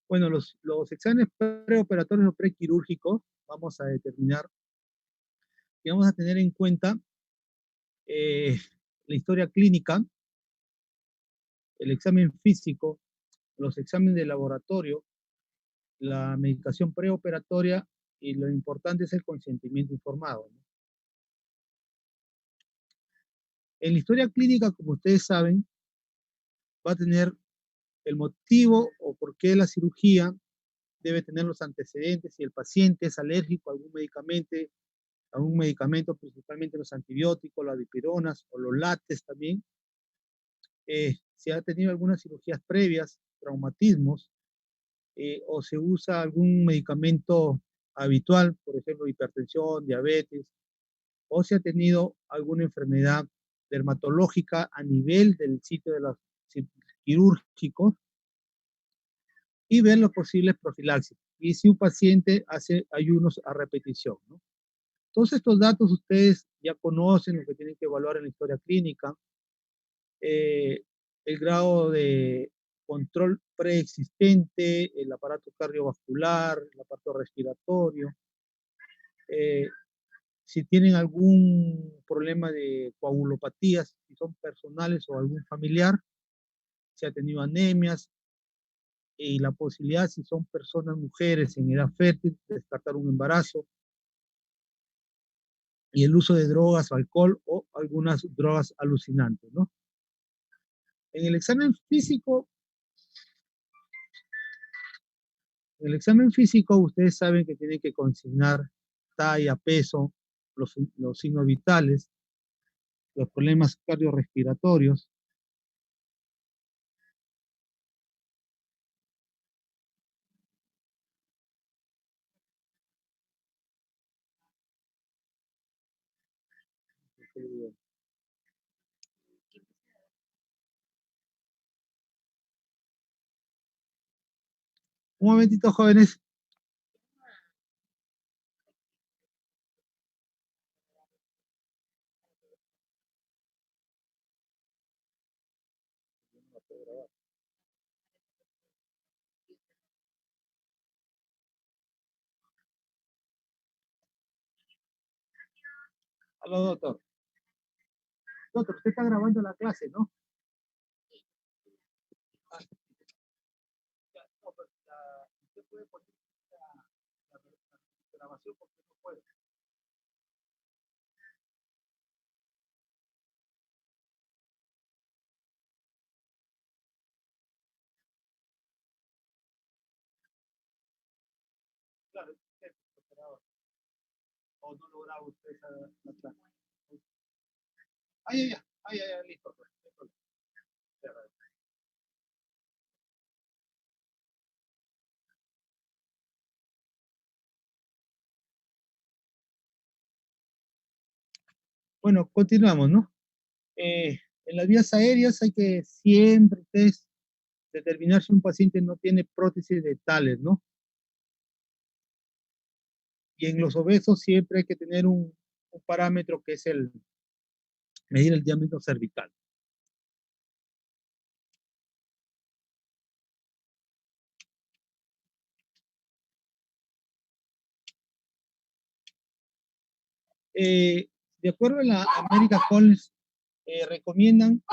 Bueno, los exámenes preoperatorios o prequirúrgicos, vamos a determinar y vamos a tener en cuenta eh, la historia clínica, el examen físico, los exámenes de laboratorio, la medicación preoperatoria y lo importante es el consentimiento informado, ¿no? En la historia clínica, como ustedes saben, va a tener el motivo o por qué la cirugía, debe tener los antecedentes, si el paciente es alérgico a un medicamento, principalmente los antibióticos, las dipironas o los látex también, si ha tenido algunas cirugías previas, traumatismos, o se usa algún medicamento habitual, por ejemplo, hipertensión, diabetes, o si ha tenido alguna enfermedad dermatológica a nivel del sitio de los quirúrgicos, y ver los posibles profilaxis. Y si un paciente hace ayunos a repetición, ¿no? Todos estos datos ustedes ya conocen lo que tienen que evaluar en la historia clínica, eh, el grado de control preexistente, el aparato cardiovascular, el aparato respiratorio, eh, si tienen algún problema de coagulopatías, si son personales o algún familiar, si ha tenido anemias, y la posibilidad, si son personas mujeres en edad fértil, de descartar un embarazo, y el uso de drogas, alcohol o algunas drogas alucinantes, ¿no? En el examen físico, ustedes saben que tienen que consignar talla, peso, los signos vitales, los problemas cardiorrespiratorios. Un momentito, jóvenes. Aló, doctor. Doctor, usted está grabando la clase, ¿no? Ah, ya, no, pero usted puede poner la grabación porque no puede. Claro, usted, o no lograba usted esa la clase. Ay, ay, ay, ay, ay, listo, pues. Bueno, continuamos, ¿no? En las vías aéreas hay que siempre determinar si un paciente no tiene prótesis dentales, ¿no? Y en los obesos siempre hay que tener un parámetro que es el medir el diámetro cervical. Eh, de acuerdo a la American College, recomiendan,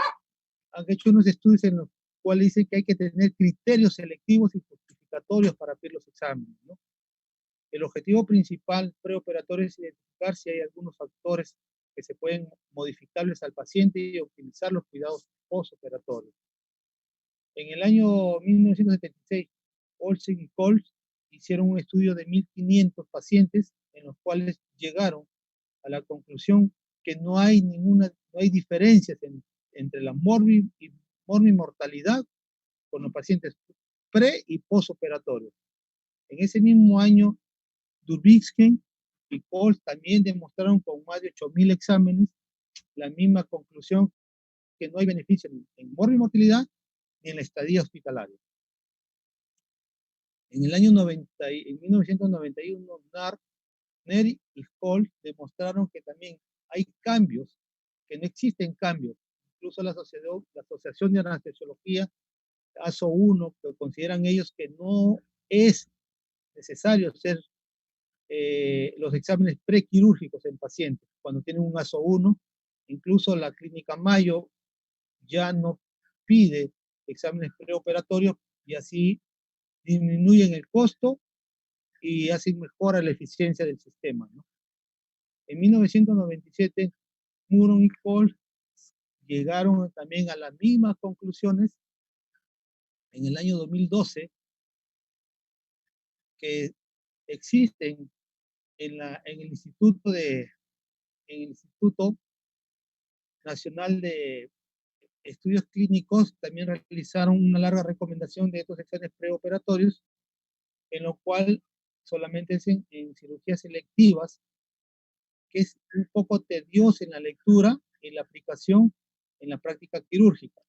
han hecho unos estudios en los cuales dicen que hay que tener criterios selectivos y justificatorios para pedir los exámenes, ¿no? El objetivo principal preoperatorio es identificar si hay algunos factores que se pueden modificables al paciente y optimizar los cuidados postoperatorios. En el año 1976, Olsen y Coles hicieron un estudio de 1.500 pacientes en los cuales llegaron a la conclusión que no hay diferencias entre la morbimortalidad con los pacientes pre y postoperatorios. En ese mismo año, Durbiskin y Coles también demostraron con más de 8.000 exámenes la misma conclusión, que no hay beneficio en morbimortalidad ni en la estadía hospitalaria. En el año 1991, Neri y Hall demostraron que también hay cambios, que no existen cambios. Incluso la Asociación de Anestesiología ASO 1, que consideran ellos que no es necesario hacer los exámenes prequirúrgicos en pacientes. Cuando tienen un ASO 1, incluso la clínica Mayo ya no pide exámenes preoperatorios y así disminuyen el costo y hacen mejora la eficiencia del sistema, ¿no? En 1997, Muron y Cole llegaron también a las mismas conclusiones en el año 2012, que existen en el Instituto Nacional de Estudios Clínicos, también realizaron una larga recomendación de estos exámenes preoperatorios, en lo cual solamente es en cirugías selectivas, que es un poco tedioso en la lectura y la aplicación en la práctica quirúrgica.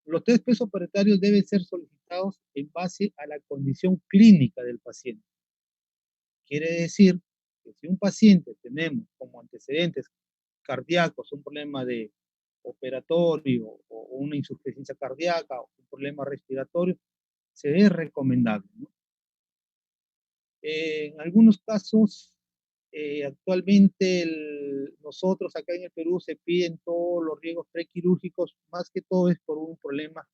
Los test preoperatorios deben ser solicitados en base a la condición clínica del paciente. Quiere decir que si un paciente tenemos como antecedentes cardíacos, un problema de operatorio o una insuficiencia cardíaca o un problema respiratorio, se es recomendable, ¿no? En algunos casos, actualmente nosotros acá en el Perú se piden todos los riesgos prequirúrgicos, más que todo es por un problema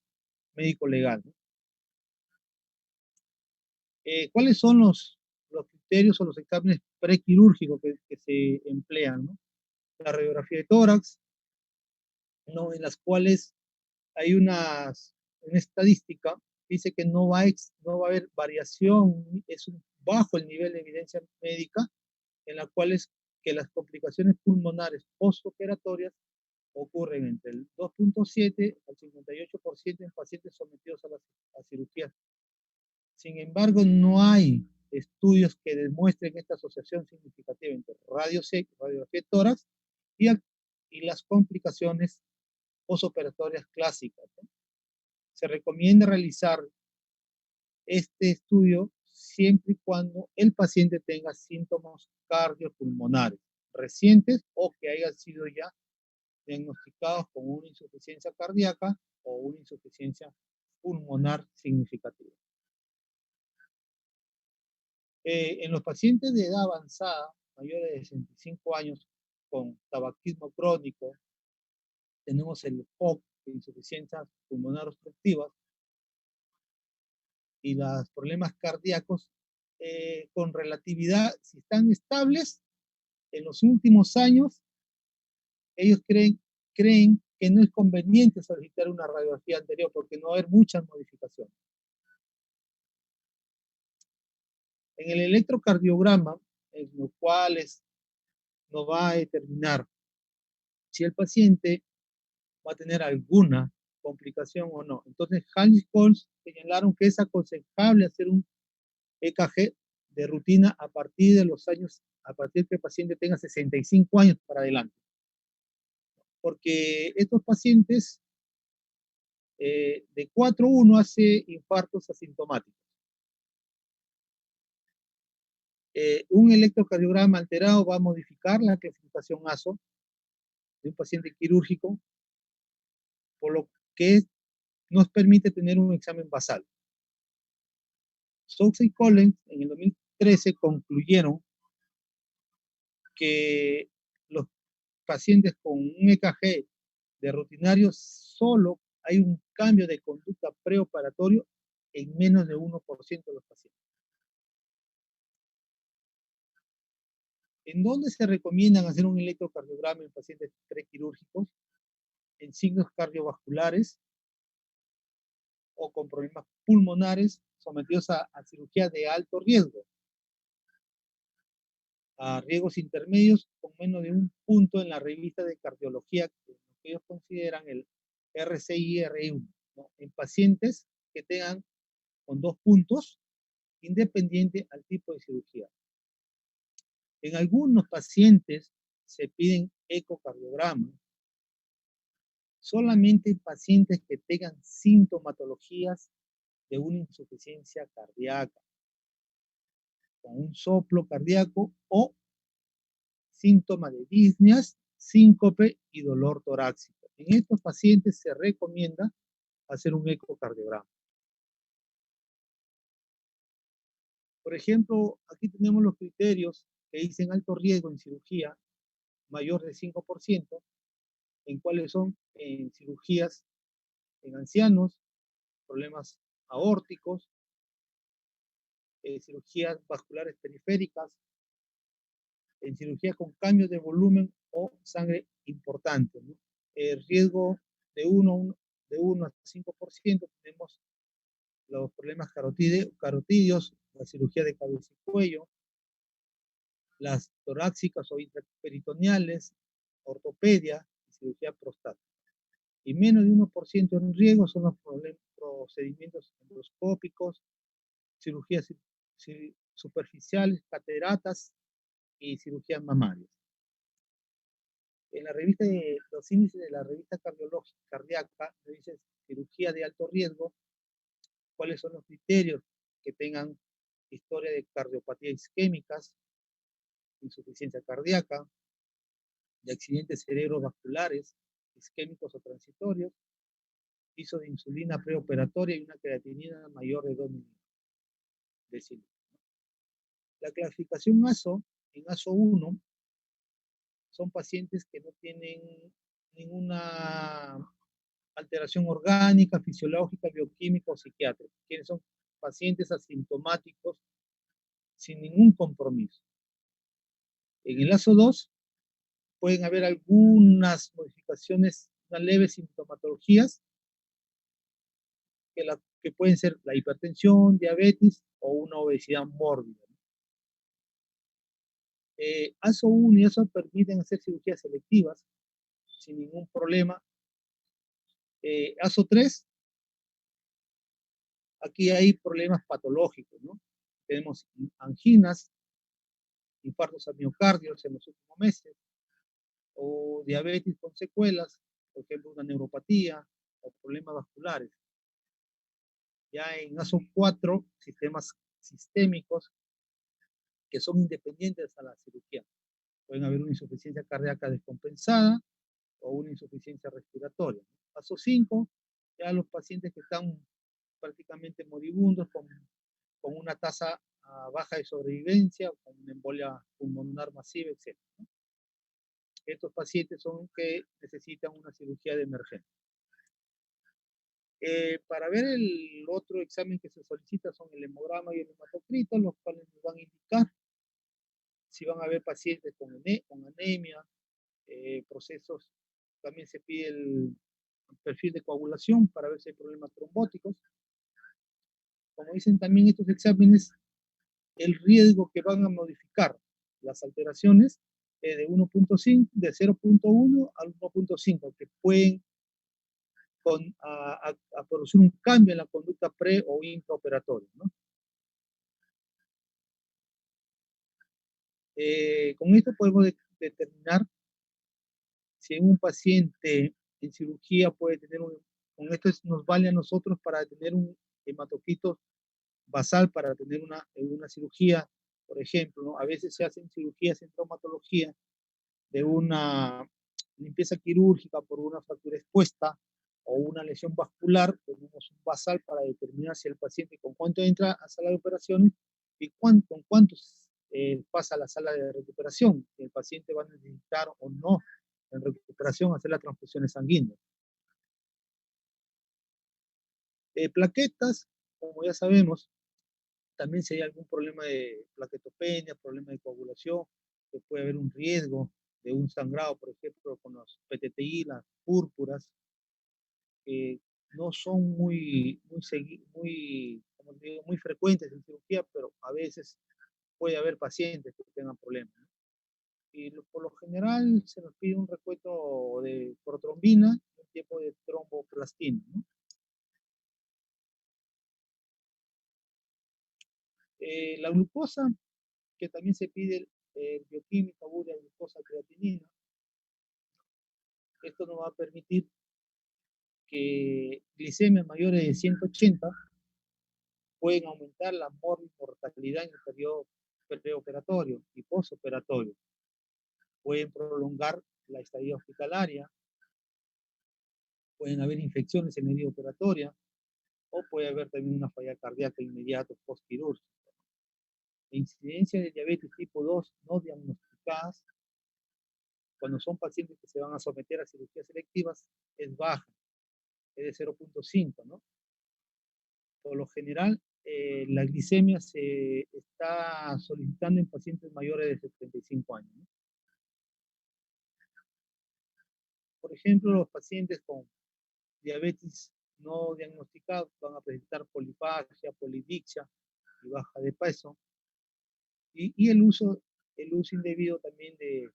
médico-legal, ¿no? ¿Cuáles son los criterios o los exámenes prequirúrgicos que se emplean, ¿no? La radiografía de tórax, ¿no? En las cuales hay una estadística, dice que no va a haber variación, es bajo el nivel de evidencia médica, en la cual es que las complicaciones pulmonares postoperatorias ocurren entre el 2.7 al 58% en pacientes sometidos a cirugías. Sin embargo, no hay estudios que demuestren esta asociación significativa entre radiografía de tórax y, y las complicaciones postoperatorias clásicas, ¿no? Se recomienda realizar este estudio siempre y cuando el paciente tenga síntomas cardiopulmonares recientes o que hayan sido ya diagnosticados con una insuficiencia cardíaca o una insuficiencia pulmonar significativa. En los pacientes de edad avanzada, mayores de 65 años, con tabaquismo crónico, tenemos el POC, insuficiencia pulmonar obstructiva, y los problemas cardíacos con relatividad, si están estables en los últimos años, ellos creen que no es conveniente solicitar una radiografía anterior porque no va a haber muchas modificaciones. En el electrocardiograma, en los cuales nos va a determinar si el paciente va a tener alguna complicación o no. Entonces, Hans y Coles señalaron que es aconsejable hacer un EKG de rutina a partir de los años, a partir que el paciente tenga 65 años para adelante. Porque estos pacientes de 4-1 hace infartos asintomáticos. Un electrocardiograma alterado va a modificar la clasificación ASO de un paciente quirúrgico, por lo que nos permite tener un examen basal. Stokes y Collins en el 2013 concluyeron que los pacientes con un EKG de rutinario solo hay un cambio de conducta preoperatorio en menos de 1% de los pacientes. ¿En dónde se recomiendan hacer un electrocardiograma en pacientes prequirúrgicos? En signos cardiovasculares o con problemas pulmonares sometidos a cirugía de alto riesgo, a riesgos intermedios con menos de un punto en la revista de cardiología que ellos consideran el RCI-R1, ¿no? En pacientes que tengan con 2 puntos independiente al tipo de cirugía. En algunos pacientes se piden ecocardiogramas solamente en pacientes que tengan sintomatologías de una insuficiencia cardíaca, con un soplo cardíaco o síntomas de disneas, síncope y dolor torácico. En estos pacientes se recomienda hacer un ecocardiograma. Por ejemplo, aquí tenemos los criterios que dicen alto riesgo en cirugía mayor de 5%, en cuáles son en cirugías en ancianos, problemas aórticos, cirugías vasculares periféricas, en cirugía con cambios de volumen o sangre importante, ¿no? El riesgo de 1 a 5% tenemos los problemas carotídeos, la cirugía de cabeza y cuello, las torácicas o intraperitoneales, ortopedia y cirugía prostática. Y menos de 1% en riesgo son los procedimientos endoscópicos, cirugías superficiales, cataratas y cirugías mamarias. En la revista de los índices de la revista cardiológica cardíaca, dice cirugía de alto riesgo, cuáles son los criterios que tengan historia de cardiopatía isquémicas, insuficiencia cardíaca, de accidentes cerebrovasculares, isquémicos o transitorios, piso de insulina preoperatoria y una creatinina mayor de 2 milidecilitros. La clasificación ASO, en ASO 1, son pacientes que no tienen ninguna alteración orgánica, fisiológica, bioquímica o psiquiátrica, quienes son pacientes asintomáticos sin ningún compromiso. En el ASO 2 pueden haber algunas modificaciones, unas leves sintomatologías que pueden ser la hipertensión, diabetes o una obesidad mórbida. ASO 1 y ASO permiten hacer cirugías selectivas sin ningún problema. ASO 3, aquí hay problemas patológicos, ¿no? Tenemos anginas, infartos a miocardios en los últimos meses, o diabetes con secuelas, por ejemplo, una neuropatía o problemas vasculares. Ya en ASO 4, sistemas sistémicos que son independientes a la cirugía. Pueden haber una insuficiencia cardíaca descompensada o una insuficiencia respiratoria. ASO 5, ya los pacientes que están prácticamente moribundos con una tasa baja de sobrevivencia, con una embolia pulmonar masiva, etc. Estos pacientes son que necesitan una cirugía de emergencia. Para ver el otro examen que se solicita son el hemograma y el hematocrito, los cuales nos van a indicar si van a haber pacientes con anemia, procesos, también se pide el perfil de coagulación para ver si hay problemas trombóticos. Como dicen también estos exámenes, el riesgo que van a modificar las alteraciones de 1.5, de 0.1 al 1.5, que pueden a producir un cambio en la conducta pre o intraoperatoria, ¿no? Con esto podemos determinar si en un paciente en cirugía puede tener con esto nos vale a nosotros para tener un hematocrito basal para tener una cirugía, por ejemplo, ¿no? A veces se hacen cirugías en traumatología de una limpieza quirúrgica por una fractura expuesta o una lesión vascular, tenemos un basal para determinar si el paciente con cuánto entra a sala de operaciones y con cuántos pasa a la sala de recuperación. El paciente va a necesitar o no en recuperación hacer las transfusiones sanguíneas. Plaquetas, como ya sabemos, también si hay algún problema de plaquetopenia, problema de coagulación, que puede haber un riesgo de un sangrado, por ejemplo, con los PTTI, las púrpuras, que no son como digo, muy frecuentes en cirugía, pero a veces puede haber pacientes que tengan problemas, ¿no? Y por lo general se nos pide un recuento de protrombina y un tiempo de tromboplastina, ¿no? La glucosa, que también se pide bioquímica, urea, glucosa, creatinina. Esto nos va a permitir que glicemias mayores de 180 pueden aumentar la mortalidad en el periodo preoperatorio y postoperatorio. Pueden prolongar la estadía hospitalaria, pueden haber infecciones en la herida operatoria, o puede haber también una falla cardíaca inmediata postquirúrgica. La incidencia de diabetes tipo 2 no diagnosticadas, cuando son pacientes que se van a someter a cirugías selectivas, es baja, es de 0.5, ¿no? Por lo general, la glicemia se está solicitando en pacientes mayores de 75 años, ¿no? Por ejemplo, los pacientes con diabetes no diagnosticados van a presentar polifagia, polidipsia y baja de peso. Y el uso indebido también de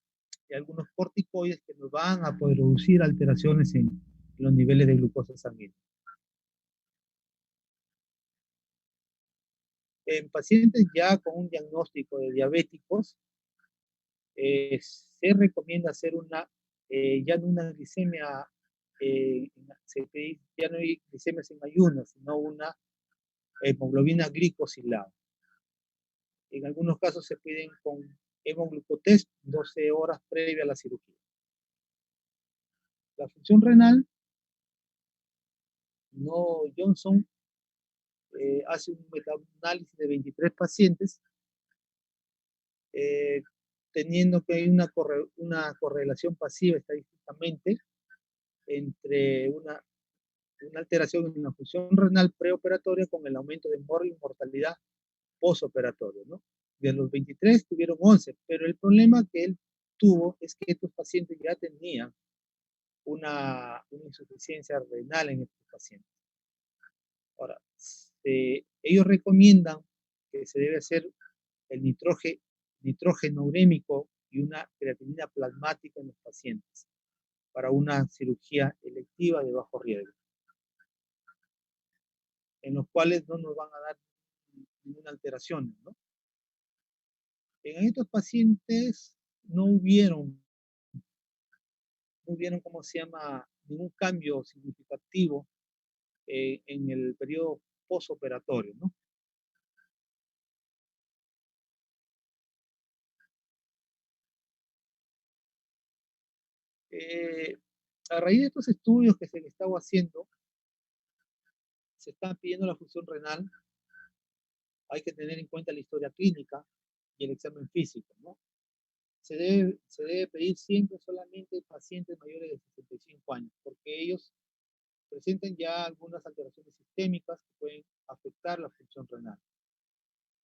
algunos corticoides que nos van a producir alteraciones en los niveles de glucosa sanguínea. En pacientes ya con un diagnóstico de diabéticos, se recomienda hacer ya no una glicemia, ya no hay glicemias en ayunas, sino una hemoglobina glicosilada. En algunos casos se piden con hemoglucotest 12 horas previa a la cirugía. La función renal, no, Johnson hace un metaanálisis de 23 pacientes, teniendo que hay una correlación pasiva estadísticamente entre una alteración en la función renal preoperatoria con el aumento de mortalidad postoperatorio, ¿no? De los 23 tuvieron 11, pero el problema que él tuvo es que estos pacientes ya tenían una insuficiencia renal en estos pacientes. Ahora, ellos recomiendan que se debe hacer el nitrógeno urémico y una creatinina plasmática en los pacientes para una cirugía electiva de bajo riesgo, en los cuales no nos van a dar ninguna alteración, ¿no? En estos pacientes no hubieron, ¿cómo se llama?, ningún cambio significativo en el periodo postoperatorio, ¿no? A raíz de estos estudios que se le estaba haciendo, se está pidiendo la función renal. Hay que tener en cuenta la historia clínica y el examen físico, ¿no? Se debe pedir siempre solamente en pacientes mayores de 65 años, porque ellos presentan ya algunas alteraciones sistémicas que pueden afectar la función renal,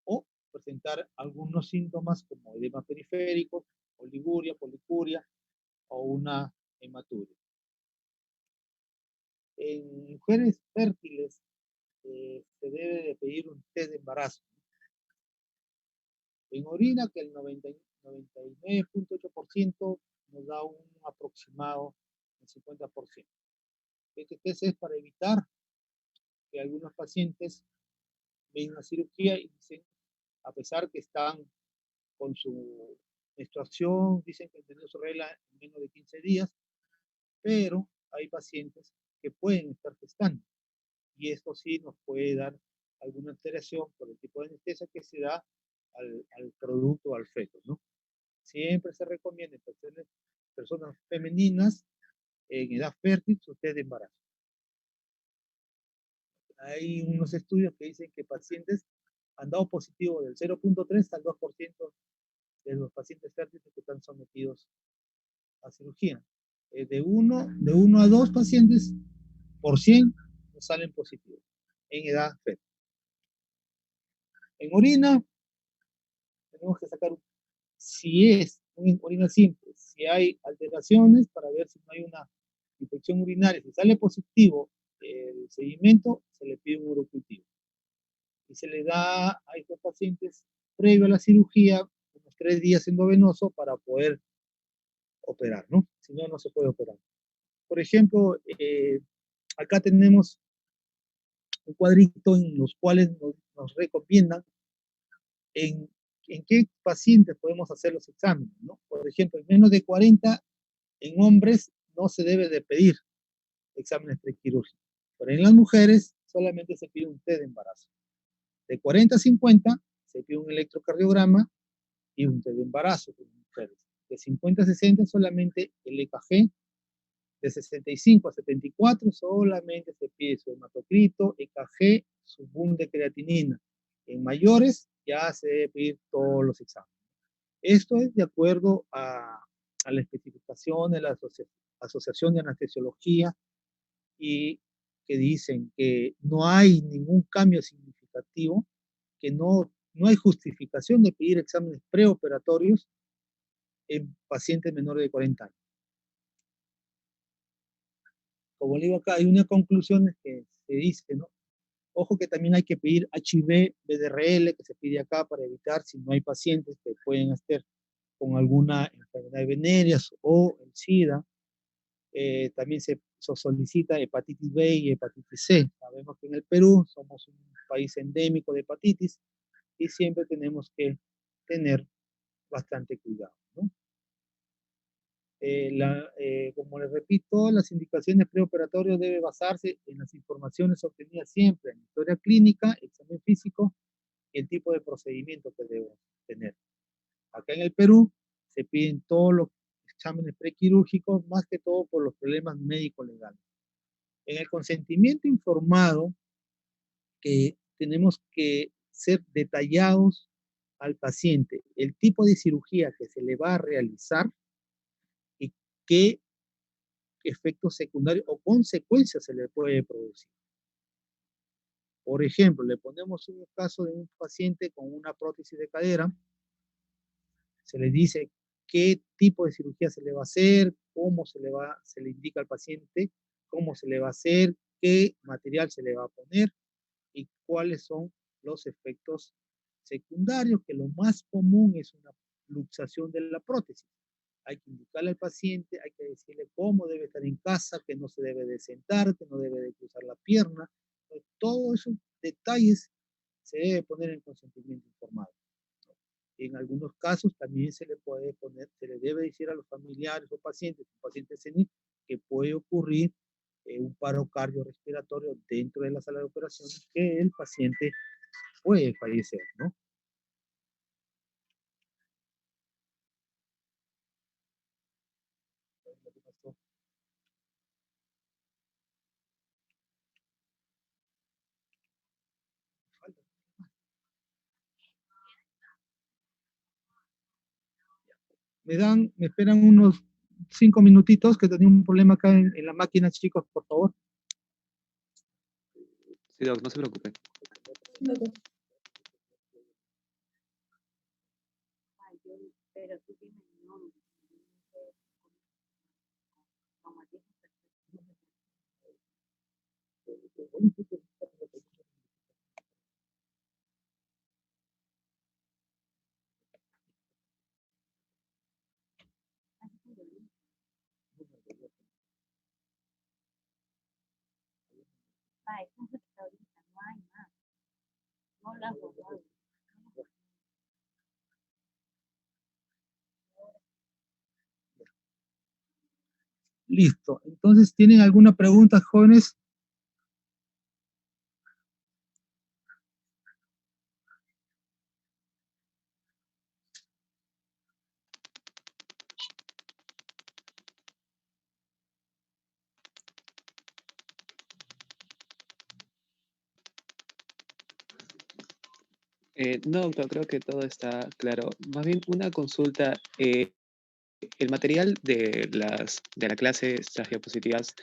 o presentar algunos síntomas como edema periférico, oliguria, policuria o una hematuria. En mujeres fértiles se debe de pedir un test de embarazo. En orina, que el 99.8% nos da un aproximado del 50%. Este test es para evitar que algunos pacientes ven una cirugía y dicen, a pesar que están con su menstruación, dicen que han tenido su regla en menos de 15 días, pero hay pacientes que pueden estar gestando, y esto sí nos puede dar alguna alteración por el tipo de anestesia que se da al producto, al feto, ¿no? Siempre se recomienda en personas femeninas en edad fértil su test de embarazo. Hay unos estudios que dicen que pacientes han dado positivo del 0.3 al 2% de los pacientes fértiles que están sometidos a cirugía. De uno a 2 pacientes por 100 no salen positivos en edad fértil. En orina, tenemos que sacar, si es una orina simple, si hay alteraciones para ver si no hay una infección urinaria. Si sale positivo el seguimiento, se le pide un urocultivo. Y se le da a estos pacientes, previo a la cirugía, unos 3 días endovenoso para poder operar, ¿no? Si no, no se puede operar. Por ejemplo, acá tenemos un cuadrito en los cuales nos recomiendan en qué pacientes podemos hacer los exámenes, ¿no? Por ejemplo, en menos de 40, en hombres no se debe de pedir exámenes prequirúrgicos, pero en las mujeres solamente se pide un test de embarazo. De 40 a 50 se pide un electrocardiograma y un test de embarazo con mujeres. De 50 a 60 solamente el EKG De 65 a 74 solamente se pide su hematocrito, EKG, su boom de creatinina. En mayores ya se debe pedir todos los exámenes. Esto es de acuerdo a la especificación de la Asociación de Anestesiología y que dicen que no hay ningún cambio significativo, que no hay justificación de pedir exámenes preoperatorios en pacientes menores de 40 años. Como digo acá, hay una conclusión que se dice, ¿no? Ojo que también hay que pedir HIV, BDRL, que se pide acá para evitar si no hay pacientes que pueden estar con alguna enfermedad venérea o el SIDA. También se solicita hepatitis B y hepatitis C. Sabemos que en el Perú somos un país endémico de hepatitis y siempre tenemos que tener bastante cuidado, ¿no? Como les repito, las indicaciones preoperatorias deben basarse en las informaciones obtenidas siempre en historia clínica, examen físico y el tipo de procedimiento que deben tener. Acá en el Perú se piden todos los exámenes prequirúrgicos, más que todo por los problemas médico-legales. En el consentimiento informado, que tenemos que ser detallados al paciente el tipo de cirugía que se le va a realizar y qué efectos secundarios o consecuencias se le puede producir. Por ejemplo, le ponemos un caso de un paciente con una prótesis de cadera, se le dice qué tipo de cirugía se le va a hacer, cómo se le indica al paciente cómo se le va a hacer, qué material se le va a poner y cuáles son los efectos secundarios, que lo más común es una luxación de la prótesis. Hay que indicarle al paciente, hay que decirle cómo debe estar en casa, que no se debe de sentar, que no debe de cruzar la pierna. Todos esos detalles se debe poner en consentimiento informado. En algunos casos también se le puede poner, se le debe decir a los familiares o pacientes senil, que puede ocurrir un paro cardiorrespiratorio dentro de la sala de operaciones, que el paciente puede fallecer, ¿no? Me esperan unos 5 minutitos, que tenía un problema acá en la máquina, chicos, por favor. Sí, Doc, no se preocupe. Pero tú tienes el nombre. Esa es la ahorita, no hay más. No la has borrado. Listo. Entonces, ¿tienen alguna pregunta, jóvenes? No, doctor, creo que todo está claro. Más bien una consulta. El material de la clase, estas diapositivas,